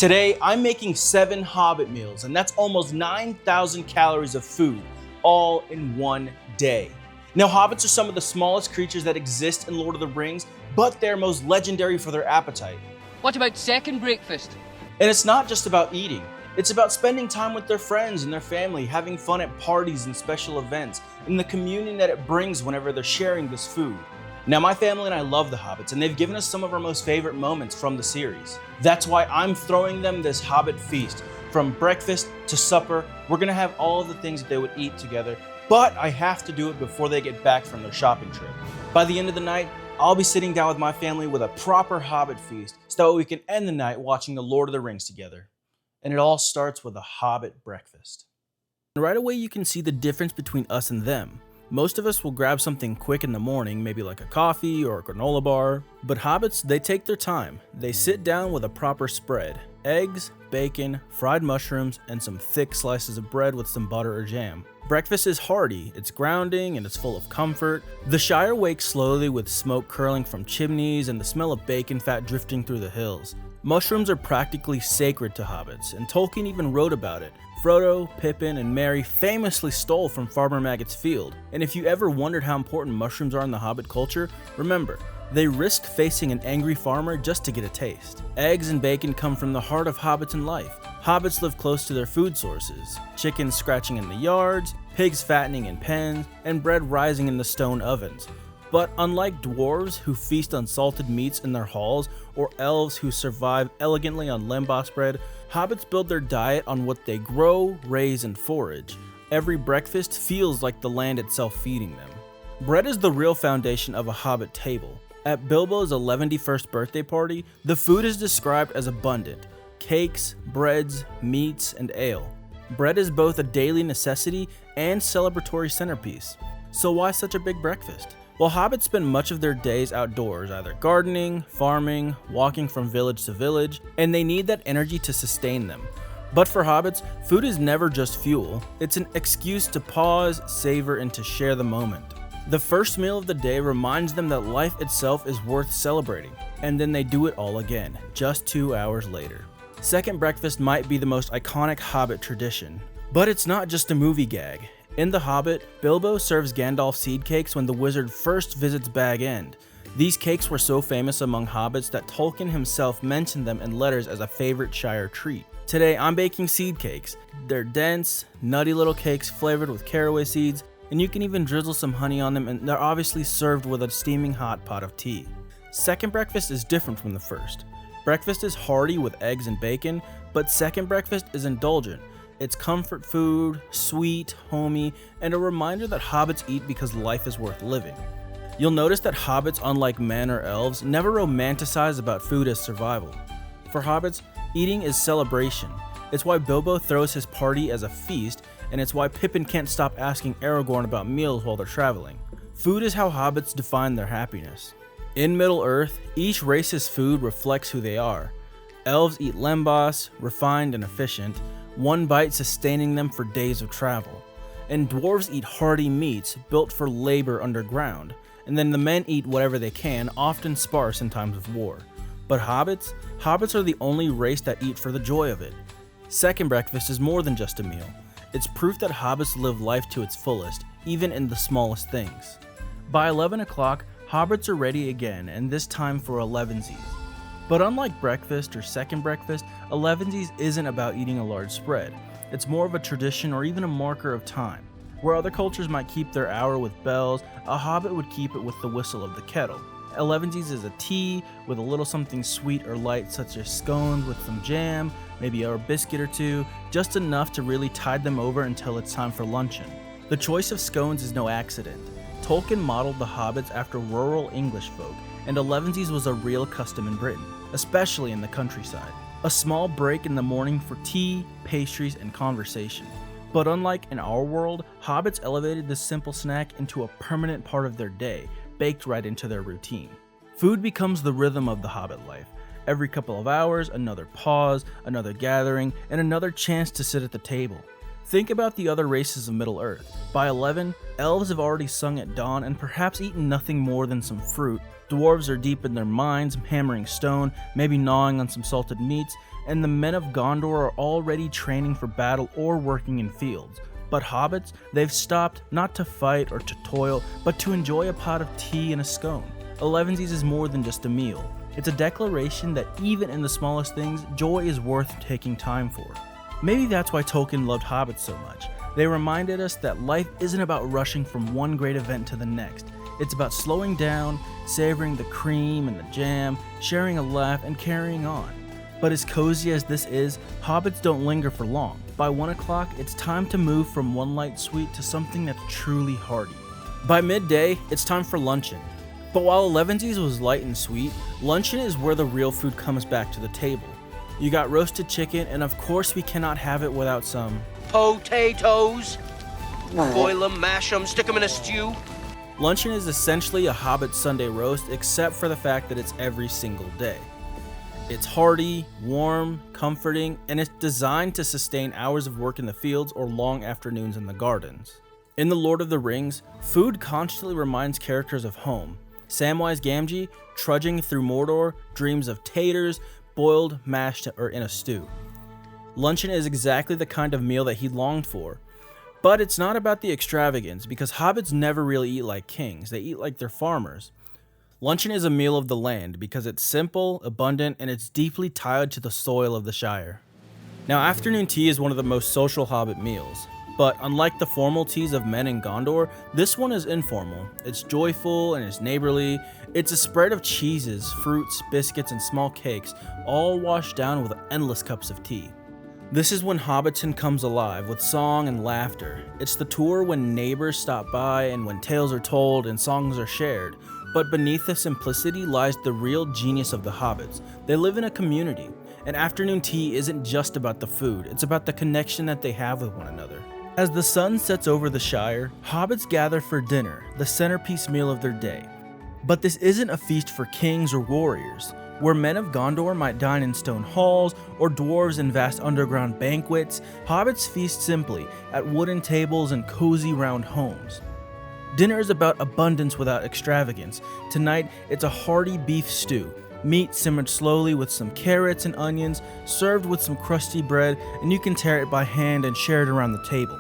Today, I'm making 7 Hobbit meals, and that's almost 9,000 calories of food, all in one day. Now, Hobbits are some of the smallest creatures that exist in Lord of the Rings, but they're most legendary for their appetite. What about second breakfast? And it's not just about eating. It's about spending time with their friends and their family, having fun at parties and special events, and the communion that it brings whenever they're sharing this food. Now, my family and I love the Hobbits, and they've given us some of our most favorite moments from the series. That's why I'm throwing them this Hobbit feast. From breakfast to supper, we're gonna have all of the things that they would eat together, but I have to do it before they get back from their shopping trip. By the end of the night, I'll be sitting down with my family with a proper Hobbit feast so that we can end the night watching the Lord of the Rings together. And it all starts with a Hobbit breakfast. Right away, you can see the difference between us and them. Most of us will grab something quick in the morning, maybe like a coffee or a granola bar. But Hobbits, they take their time. They sit down with a proper spread. Eggs, bacon, fried mushrooms, and some thick slices of bread with some butter or jam. Breakfast is hearty, it's grounding, and it's full of comfort. The Shire wakes slowly with smoke curling from chimneys and the smell of bacon fat drifting through the hills. Mushrooms are practically sacred to Hobbits, and Tolkien even wrote about it. Frodo, Pippin, and Merry famously stole from Farmer Maggot's field. And if you ever wondered how important mushrooms are in the Hobbit culture, remember, they risked facing an angry farmer just to get a taste. Eggs and bacon come from the heart of Hobbiton life. Hobbits live close to their food sources, chickens scratching in the yards, pigs fattening in pens, and bread rising in the stone ovens. But unlike dwarves who feast on salted meats in their halls, or elves who survive elegantly on lembas bread, Hobbits build their diet on what they grow, raise, and forage. Every breakfast feels like the land itself feeding them. Bread is the real foundation of a Hobbit table. At Bilbo's 111st birthday party, the food is described as abundant: cakes, breads, meats, and ale. Bread is both a daily necessity and celebratory centerpiece. So why such a big breakfast? Well, Hobbits spend much of their days outdoors, either gardening, farming, walking from village to village, and they need that energy to sustain them. But for Hobbits, food is never just fuel. It's an excuse to pause, savor, and to share the moment. The first meal of the day reminds them that life itself is worth celebrating, and then they do it all again, just 2 hours later. Second breakfast might be the most iconic Hobbit tradition, but it's not just a movie gag. In The Hobbit, Bilbo serves Gandalf seed cakes when the wizard first visits Bag End. These cakes were so famous among Hobbits that Tolkien himself mentioned them in letters as a favorite Shire treat. Today, I'm baking seed cakes. They're dense, nutty little cakes flavored with caraway seeds, and you can even drizzle some honey on them, and they're obviously served with a steaming hot pot of tea. Second breakfast is different from the first. Breakfast is hearty with eggs and bacon, but second breakfast is indulgent. It's comfort food, sweet, homey, and a reminder that Hobbits eat because life is worth living. You'll notice that Hobbits, unlike men or elves, never romanticize about food as survival. For Hobbits, eating is celebration. It's why Bilbo throws his party as a feast, and it's why Pippin can't stop asking Aragorn about meals while they're traveling. Food is how Hobbits define their happiness. In Middle-earth, each race's food reflects who they are. Elves eat lembas, refined and efficient, one bite sustaining them for days of travel. And dwarves eat hearty meats built for labor underground, and then the men eat whatever they can, often sparse in times of war. But Hobbits are the only race that eat for the joy of it. Second breakfast is more than just a meal. It's proof that Hobbits live life to its fullest, even in the smallest things. By 11 o'clock, Hobbits are ready again, and this time for Elevenses. But unlike breakfast or second breakfast, Elevenses isn't about eating a large spread. It's more of a tradition or even a marker of time. Where other cultures might keep their hour with bells, a Hobbit would keep it with the whistle of the kettle. Elevenses is a tea with a little something sweet or light, such as scones with some jam, maybe a biscuit or two, just enough to really tide them over until it's time for luncheon. The choice of scones is no accident. Tolkien modeled the Hobbits after rural English folk, and Elevenses was a real custom in Britain, especially in the countryside. A small break in the morning for tea, pastries, and conversation. But unlike in our world, Hobbits elevated this simple snack into a permanent part of their day, baked right into their routine. Food becomes the rhythm of the Hobbit life. Every couple of hours, another pause, another gathering, and another chance to sit at the table. Think about the other races of Middle-earth. By 11, elves have already sung at dawn and perhaps eaten nothing more than some fruit. Dwarves are deep in their minds, hammering stone, maybe gnawing on some salted meats, and the men of Gondor are already training for battle or working in fields. But hobbits, they've stopped not to fight or to toil, but to enjoy a pot of tea and a scone. Elevenses is more than just a meal. It's a declaration that even in the smallest things, joy is worth taking time for. Maybe that's why Tolkien loved hobbits so much. They reminded us that life isn't about rushing from one great event to the next. It's about slowing down, savoring the cream and the jam, sharing a laugh, and carrying on. But as cozy as this is, hobbits don't linger for long. By 1 o'clock, it's time to move from one light sweet to something that's truly hearty. By midday, it's time for luncheon. But while Elevenses was light and sweet, luncheon is where the real food comes back to the table. You got roasted chicken, and of course we cannot have it without some potatoes. Boil them, mash them, stick them in a stew. Luncheon is essentially a Hobbit Sunday roast, except for the fact that it's every single day. It's hearty, warm, comforting, and it's designed to sustain hours of work in the fields or long afternoons in the gardens. In The Lord of the Rings, food constantly reminds characters of home. Samwise Gamgee, trudging through Mordor, dreams of taters, boiled, mashed, or in a stew. Luncheon is exactly the kind of meal that he longed for. But it's not about the extravagance, because hobbits never really eat like kings, they eat like they're farmers. Luncheon is a meal of the land because it's simple, abundant, and it's deeply tied to the soil of the Shire. Now, afternoon tea is one of the most social hobbit meals, but unlike the formal teas of men in Gondor, this one is informal. It's joyful and it's neighborly. It's a spread of cheeses, fruits, biscuits, and small cakes, all washed down with endless cups of tea. This is when Hobbiton comes alive with song and laughter. It's the tour when neighbors stop by and when tales are told and songs are shared. But beneath the simplicity lies the real genius of the hobbits. They live in a community. And afternoon tea isn't just about the food, it's about the connection that they have with one another. As the sun sets over the Shire, hobbits gather for dinner, the centerpiece meal of their day. But this isn't a feast for kings or warriors. Where men of Gondor might dine in stone halls, or dwarves in vast underground banquets, hobbits feast simply at wooden tables and cozy round homes. Dinner is about abundance without extravagance. Tonight, it's a hearty beef stew. Meat simmered slowly with some carrots and onions, served with some crusty bread, and you can tear it by hand and share it around the table.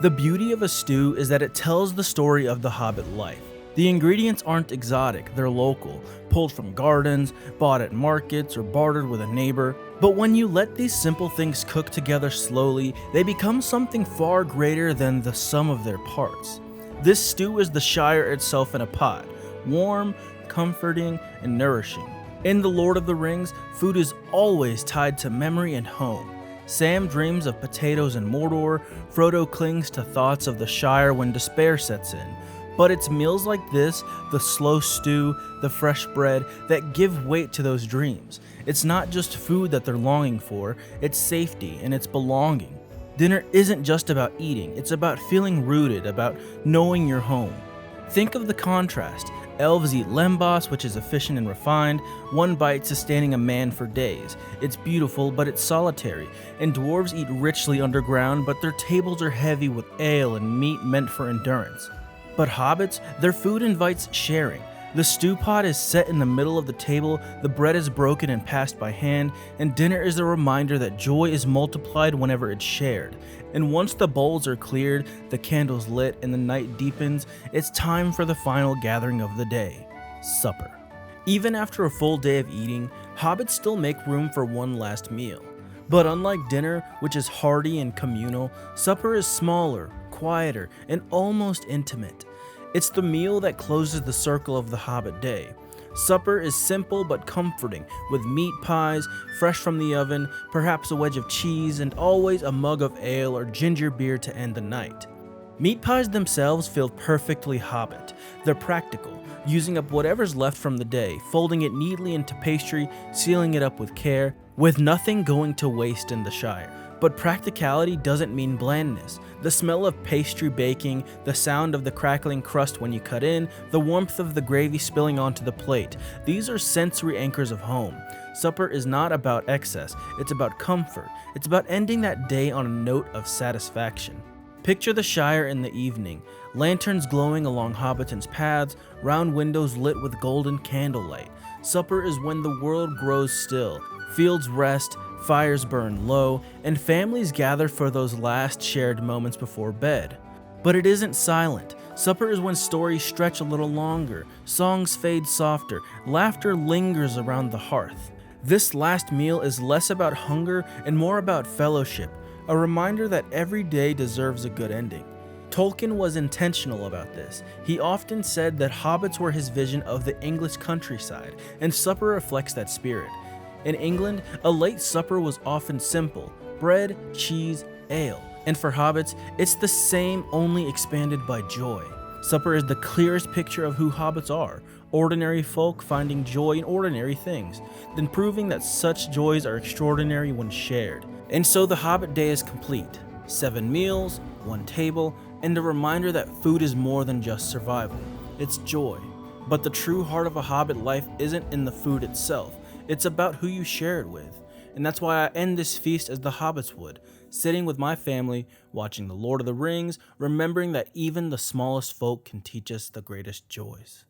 The beauty of a stew is that it tells the story of the hobbit life. The ingredients aren't exotic, they're local, pulled from gardens, bought at markets, or bartered with a neighbor. But when you let these simple things cook together slowly, they become something far greater than the sum of their parts. This stew is the Shire itself in a pot, warm, comforting, and nourishing. In The Lord of the Rings, food is always tied to memory and home. Sam dreams of potatoes in Mordor, Frodo clings to thoughts of the Shire when despair sets in. But it's meals like this, the slow stew, the fresh bread, that give weight to those dreams. It's not just food that they're longing for, it's safety and it's belonging. Dinner isn't just about eating, it's about feeling rooted, about knowing your home. Think of the contrast. Elves eat lembas, which is efficient and refined, one bite sustaining a man for days. It's beautiful, but it's solitary. And dwarves eat richly underground, but their tables are heavy with ale and meat meant for endurance. But hobbits, their food invites sharing. The stew pot is set in the middle of the table, the bread is broken and passed by hand, and dinner is a reminder that joy is multiplied whenever it's shared. And once the bowls are cleared, the candles lit, and the night deepens, it's time for the final gathering of the day, supper. Even after a full day of eating, hobbits still make room for one last meal. But unlike dinner, which is hearty and communal, supper is smaller, quieter, and almost intimate. It's the meal that closes the circle of the Hobbit day. Supper is simple but comforting, with meat pies, fresh from the oven, perhaps a wedge of cheese, and always a mug of ale or ginger beer to end the night. Meat pies themselves feel perfectly Hobbit. They're practical, using up whatever's left from the day, folding it neatly into pastry, sealing it up with care, with nothing going to waste in the Shire. But practicality doesn't mean blandness. The smell of pastry baking, the sound of the crackling crust when you cut in, the warmth of the gravy spilling onto the plate, these are sensory anchors of home. Supper is not about excess, it's about comfort. It's about ending that day on a note of satisfaction. Picture the Shire in the evening, lanterns glowing along Hobbiton's paths, round windows lit with golden candlelight. Supper is when the world grows still, fields rest, fires burn low, and families gather for those last shared moments before bed. But it isn't silent. Supper is when stories stretch a little longer, songs fade softer, laughter lingers around the hearth. This last meal is less about hunger and more about fellowship, a reminder that every day deserves a good ending. Tolkien was intentional about this. He often said that hobbits were his vision of the English countryside, and supper reflects that spirit. In England, a late supper was often simple: bread, cheese, ale. And for hobbits, it's the same, only expanded by joy. Supper is the clearest picture of who hobbits are: ordinary folk finding joy in ordinary things, then proving that such joys are extraordinary when shared. And so the Hobbit day is complete. 7 meals, 1 table, and a reminder that food is more than just survival. It's joy. But the true heart of a Hobbit life isn't in the food itself. It's about who you share it with. And that's why I end this feast as the hobbits would, sitting with my family, watching The Lord of the Rings, remembering that even the smallest folk can teach us the greatest joys.